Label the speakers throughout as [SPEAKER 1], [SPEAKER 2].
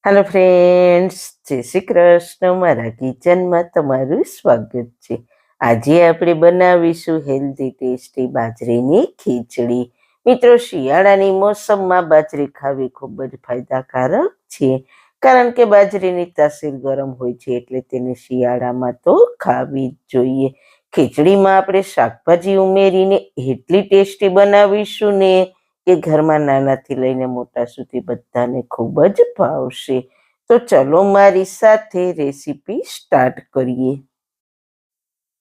[SPEAKER 1] Hello friends, જય શ્રી કૃષ્ણ. મારા કિચનમાં તમારું સ્વાગત છે. આજે આપણે બનાવીશું હેલ્ધી ટેસ્ટી બાજરીની ખીચડી. મિત્રો, શિયાળાની મોસમમાં બાજરી ખાવી ખૂબ જ ફાયદાકારક છે, કારણ કે બાજરીની તાસીર ગરમ હોય છે, એટલે તેને શિયાળામાં તો ખાવી જ જોઈએ. ખીચડીમાં આપણે શાકભાજી ઉમેરીને એટલી ટેસ્ટી બનાવીશું ને કે ઘરમાં નાનાથી લઈને મોટા સુધી બધાને ખૂબ જ ભાવશે. તો ચલો મારી સાથે રેસીપી સ્ટાર્ટ કરીએ.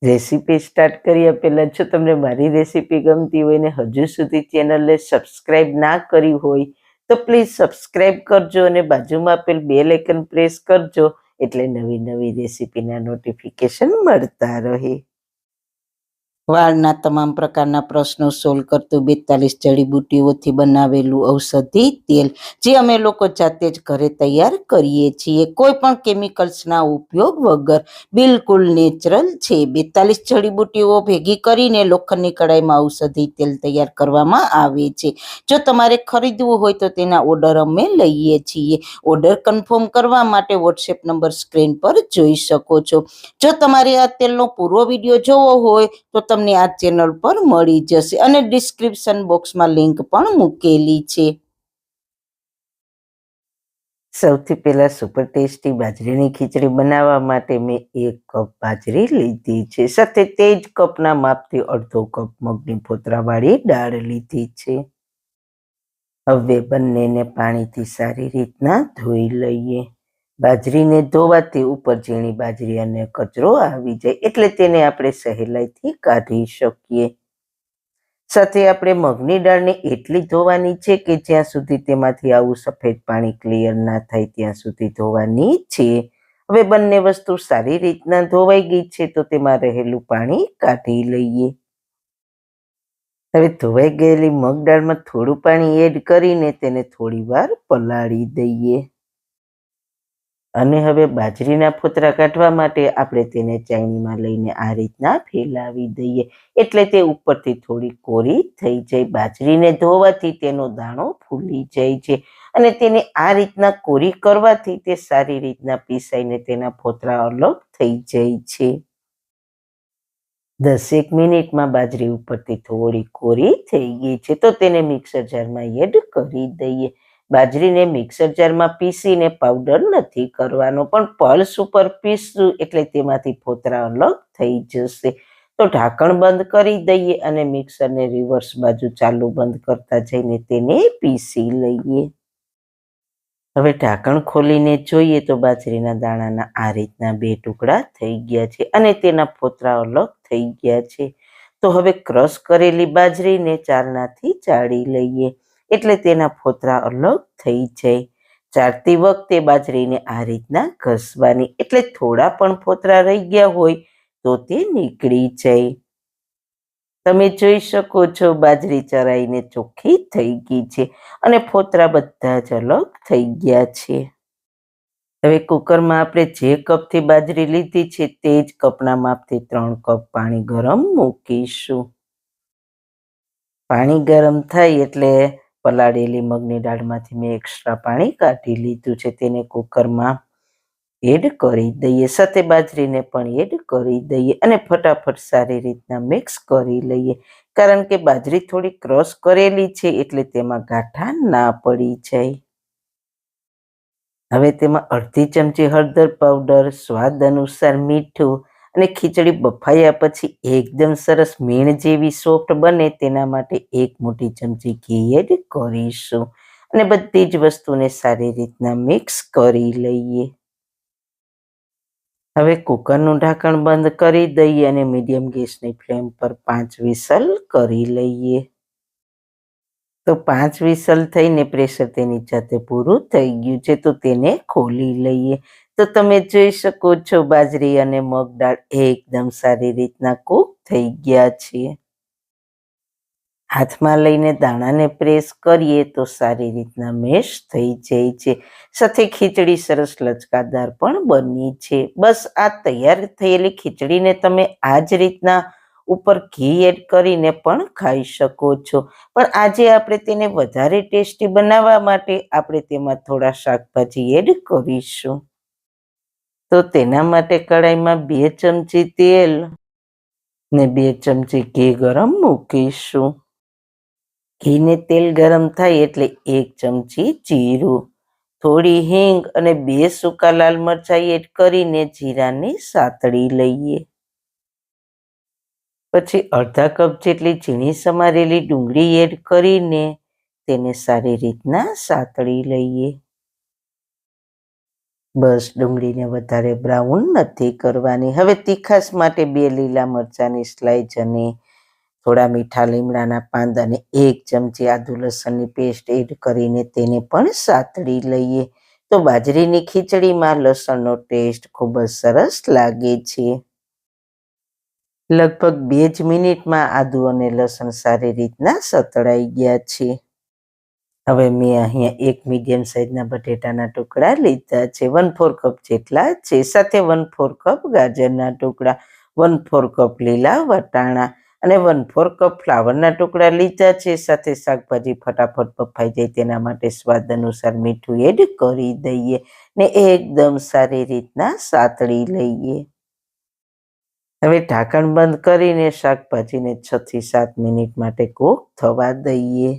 [SPEAKER 1] રેસીપી સ્ટાર્ટ કર્યા પહેલા જો તમને મારી રેસીપી ગમતી હોય ને હજુ સુધી ચેનલને સબસ્ક્રાઇબ ના કરી હોય તો પ્લીઝ સબસ્ક્રાઇબ કરજો અને બાજુમાં આપેલ બેલ આઇકન પ્રેસ કરજો, એટલે નવી નવી રેસીપીના નોટિફિકેશન મળતા રહે. વાળના તમામ પ્રકારના પ્રશ્નો સોલ્વ કરતું 42 જડીબુટ્ટીઓથી બનાવેલું ઔષધિ તેલ, જે અમે લોકો જાતે જ ઘરે તૈયાર કરીએ છીએ, કોઈ પણ કેમિકલ્સના ઉપયોગ વગર, બિલકુલ નેચરલ છે. 42 જડીબુટ્ટીઓ ભેગી કરીને લોખંડની કડાઈમાં ઔષધિ તેલ તૈયાર કરવામાં આવે છે. જો તમારે ખરીદવું હોય તો તેના ઓર્ડર અમે લઈએ છીએ. ઓર્ડર કન્ફર્મ કરવા માટે વોટ્સએપ નંબર સ્ક્રીન પર જોઈ શકો છો. જો તમારે આ તેલનો પૂરો વિડીયો જોવો હોય તો તમને આ ચેનલ પર મળી જશે અને ડિસ્ક્રિપ્શન બોક્સમાં લિંક પણ મૂકેલી છે. સૌથી પહેલા સુપર ટેસ્ટી બાજરીની ખીચડી બનાવવા માટે મેં 1 કપ બાજરી લીધી છે, સાથે તે જ કપના માપથી અડધો કપ મગની ફોતરાવાળી દાળ લીધી છે. હવે બંનેને પાણીથી સારી રીતના ધોઈ લઈએ. બાજરીને ધોવાથી ઉપર ઝીણી બાજરી અને કચરો આવી જાય, એટલે તેને આપણે સહેલાઈથી કાઢી શકીએ. સાથે આપણે મગની દાળને એટલી ધોવાની છે કે જ્યાં સુધી તેમાંથી આવું સફેદ પાણી ક્લિયર ના થાય ત્યાં સુધી ધોવાની છે. હવે બંને વસ્તુ સારી રીતના ધોવાઈ ગઈ છે તો તેમાં રહેલું પાણી કાઢી લઈએ. હવે ધોવાઈ ગયેલી મગ દાળમાં થોડું પાણી એડ કરીને તેને થોડી વાર પલાળી દઈએ. અને હવે બાજરીના ફોતરા કાઢવા માટે આપણે તેને ચાયણીમાં લઈને આ રીતના ફેલાવી દઈએ, એટલે તે ઉપરથી થોડી કોરી થઈ જાય. બાજરીને ધોવાથી તેનો દાણો ફૂલી જાય છે અને તેને આ રીતના કોરી કરવાથી તે સારી રીતના પીસાઈને તેના ફોતરા અલગ થઈ જાય છે. 10 મિનિટમાં બાજરી ઉપરથી થોડી કોરી થઈ ગઈ છે તો તેને મિક્સર જારમાં એડ કરી દઈએ. બાજરીને મિક્સર જારમાં પીસીને પાવડર નથી કરવાનો, પણ પલ્સ ઉપર પીસશું એટલે તેમાંથી ફોતરા અલગ થઈ જશે. તો ઢાંકણ બંધ કરી દઈએ અને મિક્સરને રિવર્સ બાજુ ચાલુ બંધ કરતા જઈને તેને પીસી લઈએ. હવે ઢાંકણ ખોલીને જોઈએ તો બાજરીના દાણાના આ રીતના 2 ટુકડા થઈ ગયા છે અને તેના ફોતરા અલગ થઈ ગયા છે. તો હવે ક્રશ કરેલી બાજરીને ચારણાથી ચાળી લઈએ, એટલે તેના ફોતરા અલગ થઈ જાય. ચાળતી વખતે બાજરીને આ રીતના ઘસવાની, એટલે થોડા પણ ફોતરા રહી ગયા હોય તો તે નીકળી જાય. તમે જોઈ શકો છો બાજરી ચરાઈને ચોખ્ખી થઈ ગઈ છે અને ફોતરા બધા જ અલગ થઈ ગયા છે. હવે કુકરમાં આપણે જે કપથી બાજરી લીધી છે તે જ કપના માપથી 3 કપ પાણી ગરમ મૂકીશું. પાણી ગરમ થાય એટલે પલાળેલી મગની દાળમાંથી મેં એક્સ્ટ્રા પાણી કાઢી લીધું છે, તેને કુકરમાં એડ કરી દઈએ. સાથે બાજરીને પણ એડ કરી દઈએ અને ફટાફટ સારી રીતના મિક્સ કરી લઈએ, કારણ કે બાજરી થોડી ક્રશ કરેલી છે એટલે તેમાં ગાંઠા ના પડી જાય. હવે તેમાં અડધી ચમચી હળદર પાવડર, સ્વાદ અનુસાર મીઠું અને ખીચડી બફાયા પછી એકદમ સરસ મીણ જેવી સોફ્ટ બને તેના માટે 1 મોટી ચમચી ઘી એડ કરીશું અને બધી જ વસ્તુને સારી રીતના મિક્સ કરી લઈએ. હવે કુકરનું ઢાંકણ બંધ કરી દઈએ અને મીડિયમ ગેસની ફ્લેમ પર 5 વિસલ કરી લઈએ. તો 5 વિસલ થઈને પ્રેશર તેની જાતે પૂરું થઈ ગયું છે તો તેને ખોલી લઈએ. તો તમે જોઈ શકો છો બાજરી અને મગ દાળ એકદમ સારી રીતના કૂક થઈ ગયા છે. હાથમાં લઈને દાણાને પ્રેસ કરીએ તો સારી રીતના મેશ થઈ જાય છે. સાથે ખીચડી સરસ લચકાદાર પણ બની છે. બસ આ તૈયાર થયેલી ખીચડીને તમે આ જ રીતના ઉપર ઘી એડ કરીને પણ ખાઈ શકો છો. પણ આજે આપણે તેને વધારે ટેસ્ટી બનાવવા માટે આપણે તેમાં થોડા શાકભાજી એડ કરીશું. તો તેના માટે કડાઈમાં 2 ચમચી તેલ ને 2 ચમચી ઘી ગરમ મૂકીશું. ઘી ને તેલ ગરમ થાય એટલે 1 ચમચી જીરું, થોડી હિંગ અને 2 સૂકા લાલ મરચાં એડ કરીને જીરાને સાતળી લઈએ. પછી અડધા કપ જેટલી ઝીણી સમારેલી ડુંગળી એડ કરીને તેને સારી રીતના સાતળી લઈએ. બસ ડુંગળીને વધારે બ્રાઉન નથી કરવાની. હવે તીખાસ માટે 2 લીલા મરચાંની સ્લાઇસ અને થોડા મીઠા લીમડાના પાન અને 1 ચમચી આદુ લસણની પેસ્ટ એડ કરીને તેને પણ સાતળી લઈએ. તો બાજરીની ખીચડીમાં લસણનો ટેસ્ટ ખૂબ જ સરસ લાગે છે. લગભગ 2 જ મિનિટમાં આદુ અને લસણ સારી રીતના સતળાઈ ગયા છે. હવે મેં અહીંયા 1 મીડિયમ સાઇઝના બટેટાના ટુકડા લીધા છે, 1/4 કપ જેટલા છે. સાથે 1/4 કપ ગાજરના ટુકડા, 1/4 કપ લીલા વટાણા અને 1/4 કપ ફ્લાવરના ટુકડા લીધા છે. સાથે શાકભાજી ફટાફટ બફાઈ જાય તેના માટે સ્વાદ અનુસાર મીઠું એડ કરી દઈએ ને એકદમ સારી રીતના સાતળી લઈએ. હવે ઢાંકણ બંધ કરીને શાકભાજીને 6 થી 7 મિનિટ માટે કૂક થવા દઈએ.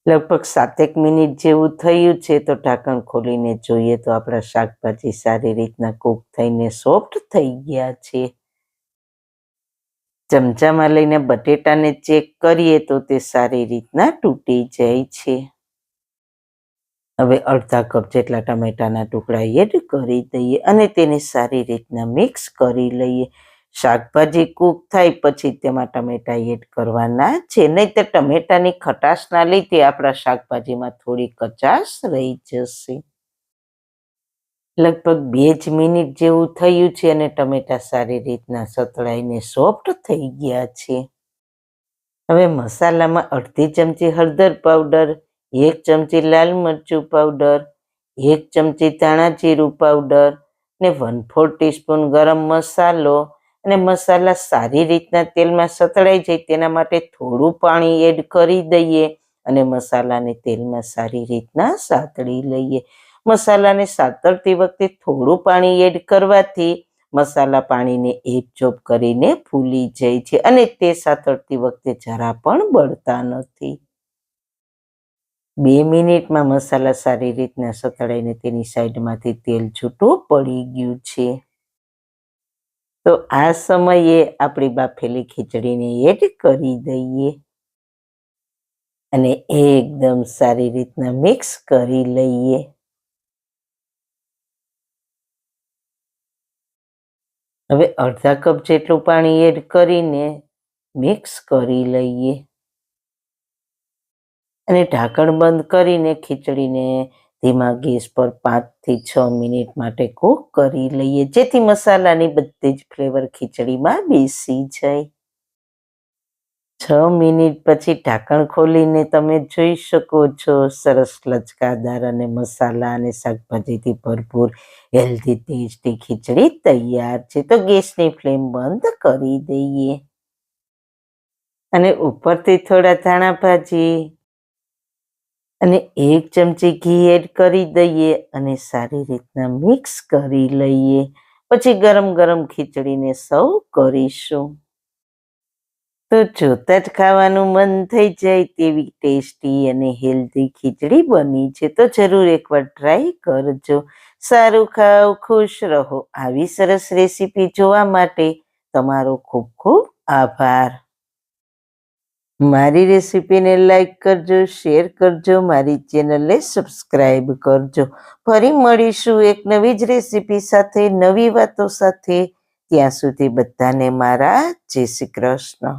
[SPEAKER 1] લગભગ 7 મિનિટ જેવું થયું છે તો ઢાંકણ ખોલીને જોઈએ તો આપણા શાકભાજી સારી રીતના કૂક થઈને સોફ્ટ થઈ ગયા છે. ચમચામાં લઈને બટેટાને ચેક કરીએ તો તે સારી રીતના તૂટી જાય છે. હવે અડધા કપ જેટલા ટમેટાના ટુકડા એડ કરી દઈએ અને તેને સારી રીતના મિક્સ કરી લઈએ. શાકભાજી કૂક થાય પછી તેમાં ટમેટા એડ કરવાના છે, નહીં તો ટમેટાની ખટાશના લીધે આપણા શાકભાજીમાં થોડી કચાશ રહી જશે. લગભગ 2 જ મિનિટ જેવું થયું છે અને ટમેટા સારી રીતના સતળાઈને સોફ્ટ થઈ ગયા છે. હવે મસાલામાં અડધી ચમચી હળદર પાવડર, 1 ચમચી લાલ મરચું પાવડર, 1 ચમચી ધાણા જીરું પાવડર ને 1/4 ટીસ્પૂન ગરમ મસાલો અને મસાલા સારી રીતના તેલમાં સતળાઈ જાય તેના માટે થોડું પાણી એડ કરી દઈએ અને મસાલાને તેલમાં સારી રીતના સાતળી લઈએ. મસાલાને સાતળતી વખતે થોડું પાણી એડ કરવાથી મસાલા પાણીને એબ્ઝોર્બ કરીને ફૂલી જાય છે અને તે સાતળતી વખતે જરા પણ બળતા નથી. 2 મિનિટમાં મસાલા સારી રીતના સતળાઈને તેની સાઈડમાંથી તેલ છૂટું પડી ગયું છે. તો આ સમયે આપણી બાફેલી ખીચડીને એડ કરી દઈએ અને એકદમ સારી રીતના મિક્સ કરી લઈએ. હવે અડધા કપ જેટલું પાણી એડ કરીને મિક્સ કરી લઈએ અને ઢાંકણ બંધ કરીને ખીચડીને ધીમા ગેસ પર 5 થી 6 મિનિટ માટે કૂક કરી લઈએ, જેથી મસાલાની બધી જ ફ્લેવર ખીચડીમાં બેસી જાય. 6 મિનિટ પછી ઢાંકણ ખોલીને તમે જોઈ શકો છો સરસ લચકાદાર અને મસાલા અને શાકભાજીથી ભરપૂર હેલ્ધી ટેસ્ટી ખીચડી તૈયાર છે. તો ગેસની ફ્લેમ બંધ કરી દઈએ અને ઉપરથી થોડા ધાણા ભાજી અને 1 ચમચી ઘી એડ કરી દઈએ અને સારી રીતના મિક્સ કરી લઈએ. પછી ગરમ ગરમ ખીચડીને સર્વ કરીશું. તો જોતા જ ખાવાનું મન થઈ જાય તેવી ટેસ્ટી અને હેલ્ધી ખીચડી બની છે. તો જરૂર એકવાર ટ્રાય કરજો. સારું ખાઓ, ખુશ રહો. આવી સરસ રેસીપી જોવા માટે તમારો ખૂબ ખૂબ આભાર. મારી રેસીપીને લાઈક કરજો, શેર કરજો, મારી ચેનલને સબસ્ક્રાઈબ કરજો. ફરી મળીશું એક નવી જ રેસીપી સાથે, નવી વાતો સાથે. ત્યાં સુધી બધાને મારા જય શ્રી કૃષ્ણ.